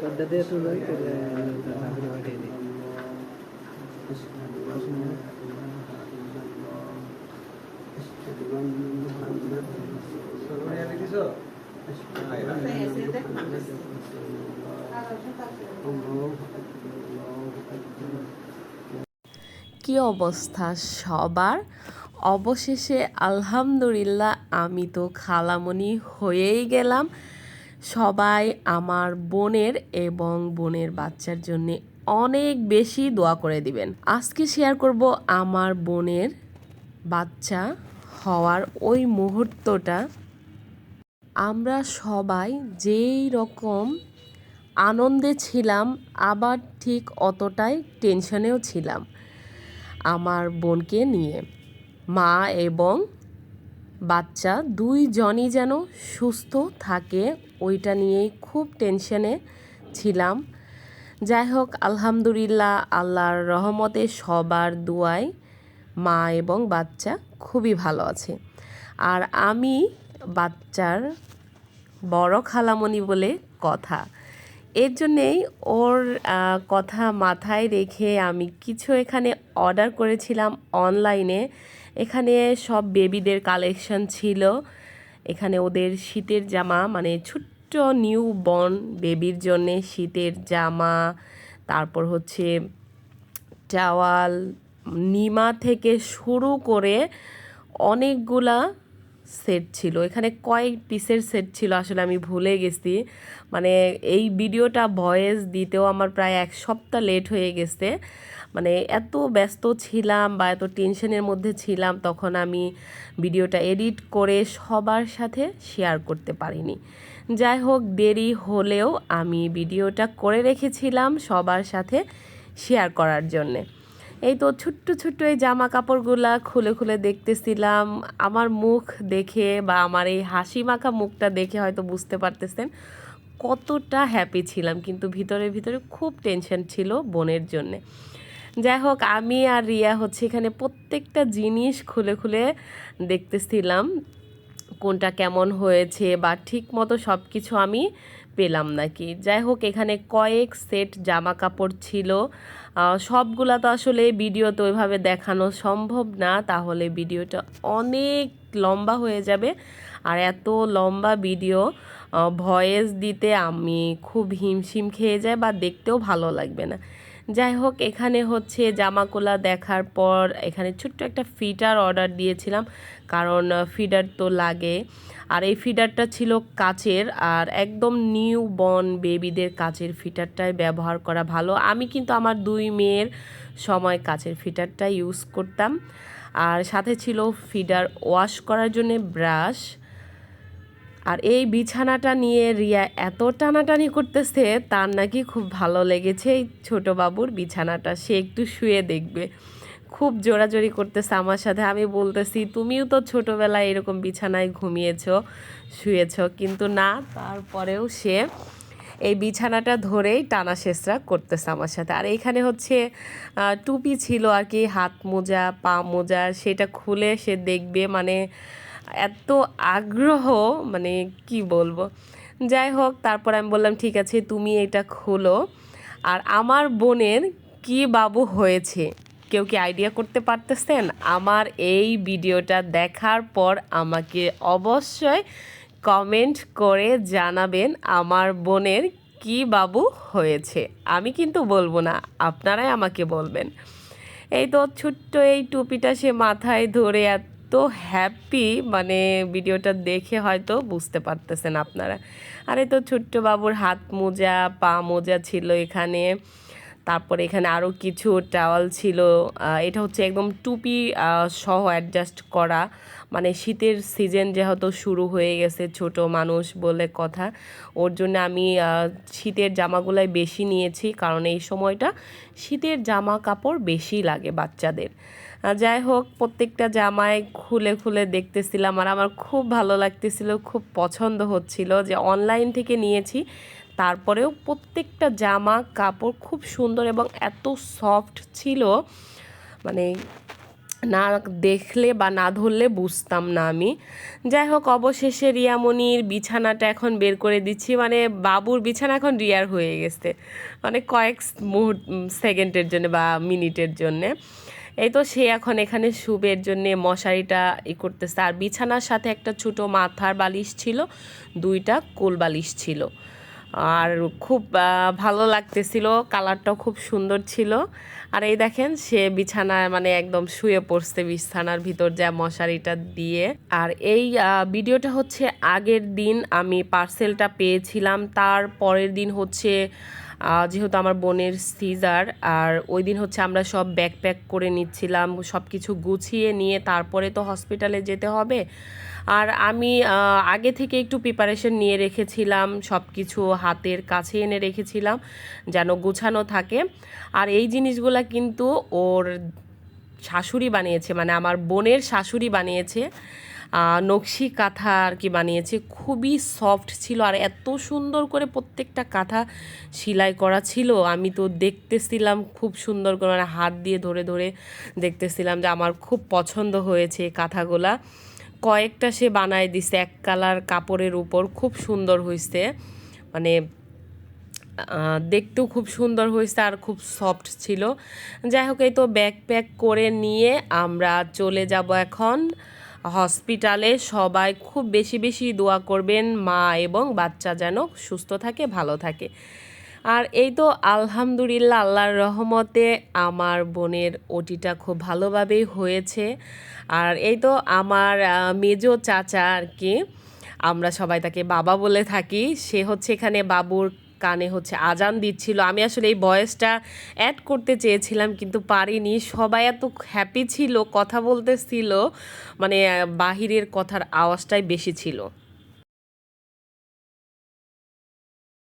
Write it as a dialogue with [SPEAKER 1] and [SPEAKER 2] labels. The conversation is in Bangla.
[SPEAKER 1] পদ্মাতে তো যাই করে নাবিলে পাঠিয়ে দিই।
[SPEAKER 2] কি অবস্থা সবার? অবশেষে আলহামদুলিল্লাহ আমি তো খালামণি হয়েই গেলাম। সবাই আমার বোনের এবং বোনের বাচ্চার জন্য অনেক বেশি দোয়া করে দিবেন। আজকে শেয়ার করব আমার বোনের বাচ্চা হওয়ার ওই মুহূর্তটা। আমরা সবাই যেই রকম আনন্দে ছিলাম, আবার ঠিক অতটাই টেনশনেও ছিলাম আমার বোনকে নিয়ে। মা এবং বাচ্চা দুইজনই যেন সুস্থ থাকে ওইটা নিয়েই খুব টেনশনে ছিলাম। যাই হোক আলহামদুলিল্লাহ, আল্লাহর রহমতে সবার দোয়ায় মা এবং বাচ্চা খুবই ভালো আছে। আর আমি বাচ্চার বড় খালামণি বলে কথা। এর জন্যেই ওর কথা মাথায় রেখে আমি কিছু এখানে অর্ডার করেছিলাম অনলাইনে। এখানে সব বেবিদের কালেকশন ছিল। এখানে ওদের শীতের জামা, মানে ছোট্ট নিউ বর্ন বেবির জন্যে শীতের জামা, তারপর হচ্ছে টাওয়াল, নিমা থেকে শুরু করে অনেকগুলা সেট ছিল। এখানে কয়েক পিসের সেট ছিল আসলে আমি ভুলে গেছি। মানে এই ভিডিওটা ভয়েস দিতেও আমার প্রায় এক সপ্তাহ লেট হয়ে গেছে। মানে এত ব্যস্ত ছিলাম বা এত টেনশনের মধ্যে ছিলাম, তখন আমি ভিডিওটা এডিট করে সবার সাথে শেয়ার করতে পারিনি। যাই হোক, দেরি হলেও আমি ভিডিওটা করে রেখেছিলাম সবার সাথে শেয়ার করার জন্যে। এই তো ছোট্ট ছোট্ট এই জামা কাপড়গুলা খুলে খুলে দেখতেছিলাম। আমার মুখ দেখে বা আমার এই হাসি মাখা মুখটা দেখে হয়তো বুঝতে পারতেছেন কতটা হ্যাপি ছিলাম, কিন্তু ভিতরে ভিতরে খুব টেনশন ছিল বোনের জন্যে। যাই হোক, আমি আর রিয়া হচ্ছে এখানে প্রত্যেকটা জিনিস খুলে খুলে দেখতেছিলাম কোনটা কেমন হয়েছে বা ঠিক মতো সব কিছু আমি পেলাম নাকি। যাই হোক, এখানে কয়েক সেট জামা কাপড় ছিল। সবগুলা তো আসলে ভিডিওতে ওইভাবে দেখানো সম্ভব না, তাহলে ভিডিওটা অনেক লম্বা হয়ে যাবে। আর এত লম্বা ভিডিও ভয়েস দিতে আমি খুব হিমশিম খেয়ে যাই বা দেখতেও ভালো লাগবে না। যাই হোক, এখানে হচ্ছে জামাগুলা দেখার পর এখানে ছোট্ট একটা ফিডার অর্ডার দিয়েছিলাম, কারণ ফিডার তো লাগে। আর এই ফিডারটা ছিল কাচের, আর একদম নিউ বর্ন বেবিদের কাচের ফিডারটাই ব্যবহার করা ভালো। আমি কিন্তু আমার দুই মেয়ের সময় কাচের ফিডারটা ইউজ করতাম। আর সাথে ছিল ফিডার ওয়াশ করার জন্য ব্রাশ। আর এই বিছানাটা নিয়ে রিয়া এত টানাটানি করতেছে, তার নাকি খুব ভালো লেগেছে এই ছোটো বাবুর বিছানাটা, সে একটু শুয়ে দেখবে। খুব জোরাজোরি করতেছে আমার সাথে। আমি বলতেছি তুমিও তো ছোটোবেলায় এরকম বিছানায় ঘুমিয়েছো, শুয়েছো, কিন্তু না, তারপরেও সে এই বিছানাটা ধরেই টানা শেষরা করতেছে আমার সাথে। আর এইখানে হচ্ছে টুপি ছিল আর কি, হাত মোজা, পা মোজা, সেটা খুলে সে দেখবে। মানে এত আগ্রহ, মানে কি বলবো। যাই হোক, তারপর আমি বললাম ঠিক আছে তুমি এটা খোলো। আর আমার বোনের কি বাবু হয়েছে কেউ কি আইডিয়া করতে পারতেছেন? আমার এই ভিডিওটা দেখার পর আমাকে অবশ্যই কমেন্ট করে জানাবেন আমার বোনের কি বাবু হয়েছে। আমি কিন্তু বলবো না, আপনারাই আমাকে বলবেন। এই তো ছোট্ট এই টুপিটা সে মাথায় ধরে এত হ্যাপি, মানে ভিডিওটা দেখে হয়তো বুঝতে পারতেছেন আপনারা। আর এই তো ছোট্ট বাবুর হাত মোজা, পা মোজা ছিল এখানে। তারপরে এখানে আরও কিছু টাওয়াল ছিল। এটা হচ্ছে একদম টুপি সহ অ্যাডজাস্ট করা, মানে শীতের সিজন যেহেতু শুরু হয়ে গেছে, ছোট মানুষ বলে কথা, ওর জন্য আমি শীতের জামাগুলাই বেশি নিয়েছি, কারণ এই সময়টা শীতের জামা কাপড় বেশি লাগে বাচ্চাদের। যাই হোক, প্রত্যেকটা জামায় খুলে খুলে দেখতেছিলাম, আর আমার খুব ভালো লাগতেছিল, খুব পছন্দ হচ্ছিল যে অনলাইন থেকে নিয়েছি, তারপরেও প্রত্যেকটা জামা কাপড় খুব সুন্দর এবং এত সফট ছিল, মানে না দেখলে বা না ধরলে বুঝতাম না আমি। যাই হোক, অবশেষে রিয়ামণির বিছানাটা এখন বের করে দিচ্ছি, মানে বাবুর বিছানা এখন রিয়ার হয়ে গেছে, মানে কয়েক সেকেন্ডের জন্য বা মিনিটের জন্যে। এই তো সে এখন এখানে শুবের জন্যে মশারিটা করতেছে, আর বিছানার সাথে একটা ছোটো মাথার বালিশ ছিল, 2টা কোল বালিশ ছিল, আর খুব ভালো লাগতেছিল, কালারটাও খুব সুন্দর ছিল। আর এই দেখেন সে বিছানায় মানে একদম শুয়ে পড়ছে বিছানার ভিতর যা মশারিটা দিয়ে। আর এই ভিডিওটা হচ্ছে আগের দিন আমি পার্সেলটা পেয়েছিলাম, তার পরের দিন হচ্ছে যেহেতু আমার বোনের সিজার, আর ওই দিন হচ্ছে আমরা সব ব্যাকপ্যাক করে নিচ্ছিলাম, সব কিছু গুছিয়ে নিয়ে তারপরে তো হসপিটালে যেতে হবে। আর আমি আগে থেকে একটু প্রিপারেশন নিয়ে রেখেছিলাম, সব কিছু হাতের কাছে এনে রেখেছিলাম যেন গুছানো থাকে। আর এই জিনিসগুলা কিন্তু ওর শাশুড়ি বানিয়েছে, মানে আমার বোনের শাশুড়ি বানিয়েছে, নকশি কাঁথা আর কি বানিয়েছে, খুবই সফট ছিল আর এত সুন্দর করে প্রত্যেকটা কাঁথা সেলাই করা ছিল। আমি তো দেখতেছিলাম খুব সুন্দর করে, মানে হাত দিয়ে ধরে ধরে দেখতেছিলাম যে আমার খুব পছন্দ হয়েছে কাঁথাগুলা। কয়েকটা সে বানায় দিছে এক কালার কাপড়ের উপর, খুব সুন্দর হয়েছে, মানে দেখতেও খুব সুন্দর হয়েছে আর খুব সফট ছিল। যাই হোক, এই তো ব্যাকপ্যাক করে নিয়ে আমরা চলে যাব এখন হসপিটালে। সবাই খুব বেশি বেশি দোয়া করবেন মা এবং বাচ্চা যেন সুস্থ থাকে, ভালো থাকে। আর এই তো আলহামদুলিল্লাহ, আল্লাহর রহমতে আমার বোনের ওটিটা খুব ভালোভাবেই হয়েছে। আর এই তো আমার মেজো চাচা আর কি, আমরা সবাই তাকে বাবা বলে থাকি, সে হচ্ছে এখানে বাবুর কানে হচ্ছে আজান দিচ্ছিল। আমি আসলে এই ভয়েসটা অ্যাড করতে চেয়েছিলাম কিন্তু পারিনি, সবাই এত হ্যাপি ছিল, কথা বলতেছিল, মানে বাহিরের কথার আওয়াজটাই বেশি ছিল।